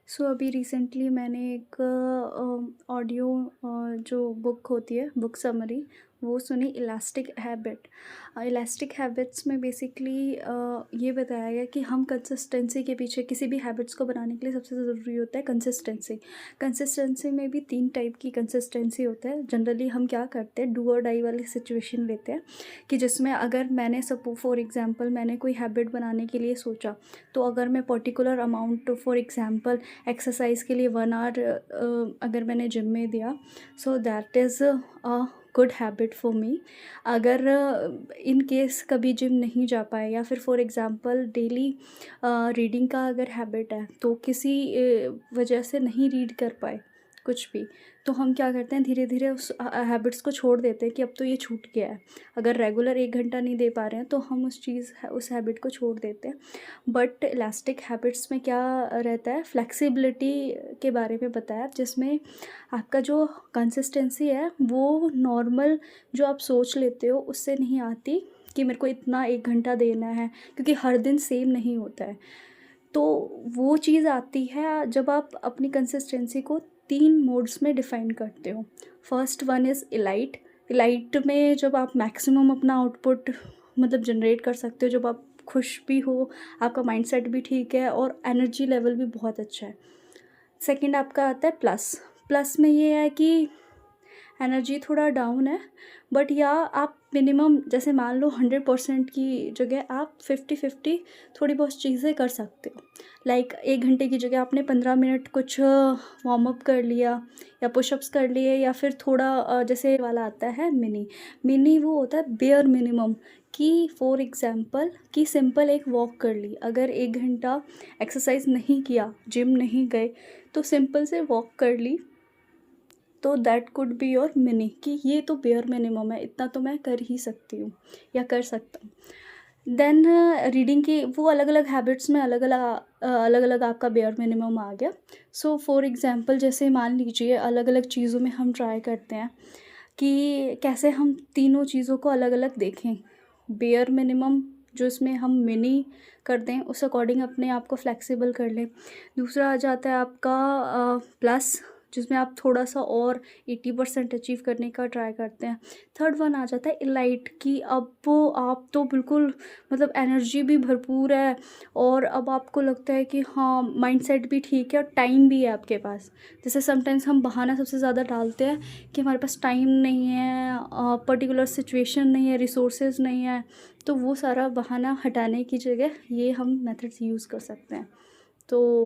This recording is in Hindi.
अभी रिसेंटली मैंने एक ऑडियो जो बुक होती है, बुक समरी, वो सुनी, इलास्टिक हैबिट। इलास्टिक हैबिट्स में बेसिकली ये बताया गया कि हम कंसिस्टेंसी के पीछे, किसी भी हैबिट्स को बनाने के लिए सबसे ज़रूरी होता है कंसिस्टेंसी। कंसिस्टेंसी में भी 3 टाइप की कंसिस्टेंसी होता है। जनरली हम क्या करते हैं, डू और डाई वाली सिचुएशन लेते हैं कि जिसमें अगर मैंने फॉर एग्ज़ाम्पल मैंने कोई हैबिट बनाने के लिए सोचा, तो अगर मैं particular amount, for example exercise के लिए 1 आवर अगर मैंने जिम में दिया, so that is a good habit for me. अगर इन केस कभी जिम नहीं जा पाए, या फिर फॉर एग्ज़ाम्पल डेली रीडिंग का अगर हैबिट है, तो किसी वजह से नहीं रीड कर पाए कुछ भी, तो हम क्या करते हैं, धीरे धीरे उस हैबिट्स को छोड़ देते हैं कि अब तो ये छूट गया है। अगर रेगुलर 1 घंटा नहीं दे पा रहे हैं, तो हम उस हैबिट को छोड़ देते हैं। बट इलास्टिक हैबिट्स में क्या रहता है, फ्लेक्सिबिलिटी के बारे में बताया, जिसमें आपका जो कंसिस्टेंसी है वो नॉर्मल जो आप सोच लेते हो उससे नहीं आती कि मेरे को इतना 1 घंटा देना है, क्योंकि हर दिन सेम नहीं होता है। तो वो चीज़ आती है जब आप अपनी कंसिस्टेंसी को 3 मोड्स में डिफ़ाइन करते हो। First one is elite. Elite में जब आप मैक्सिमम अपना आउटपुट मतलब जनरेट कर सकते हो, जब आप खुश भी हो, आपका माइंडसेट भी ठीक है और एनर्जी लेवल भी बहुत अच्छा है। सेकंड आपका आता है प्लस। प्लस में ये है कि एनर्जी थोड़ा डाउन है, बट या आप मिनिमम, जैसे मान लो 100% की जगह आप 50-50 थोड़ी बहुत चीज़ें कर सकते हो। लाइक 1 घंटे की जगह आपने 15 मिनट कुछ वार्म अप कर लिया, या पुशअप्स कर लिए, या फिर थोड़ा जैसे वाला आता है मिनी। मिनी वो होता है बेयर मिनिमम, कि फॉर एग्ज़ाम्पल कि सिंपल एक वॉक कर ली। अगर 1 घंटा एक्सरसाइज नहीं किया, जिम नहीं गए, तो सिंपल से वॉक कर ली, तो that could be your mini, कि ये तो बेयर मिनिमम है, इतना तो मैं कर ही सकती हूँ या कर सकता हूँ। देन रीडिंग की वो अलग अलग हैबिट्स में अलग अलग आपका बेयर मिनिमम आ गया। सो फॉर एग्ज़ाम्पल जैसे मान लीजिए अलग अलग चीज़ों में हम ट्राई करते हैं कि कैसे हम तीनों चीज़ों को अलग अलग देखें। बेयर मिनिमम जो इसमें हम मिनी कर दें, उस अकॉर्डिंग अपने आप को फ्लेक्सिबल कर लें। दूसरा आ जाता है आपका प्लस, जिसमें आप थोड़ा-सा और 80% अचीव करने का ट्राई करते हैं। थर्ड वन आ जाता है इलाइट, कि अब वो आप तो बिल्कुल मतलब एनर्जी भी भरपूर है, और अब आपको लगता है कि हाँ, माइंडसेट भी ठीक है और टाइम भी है आपके पास। जैसे समटाइम्स हम बहाना सबसे ज़्यादा डालते हैं कि हमारे पास टाइम नहीं है, पर्टिकुलर सिचुएशन नहीं है, रिसोर्सेज़ नहीं है, तो वो सारा बहाना हटाने की जगह ये हम मेथड्स यूज़ कर सकते हैं। तो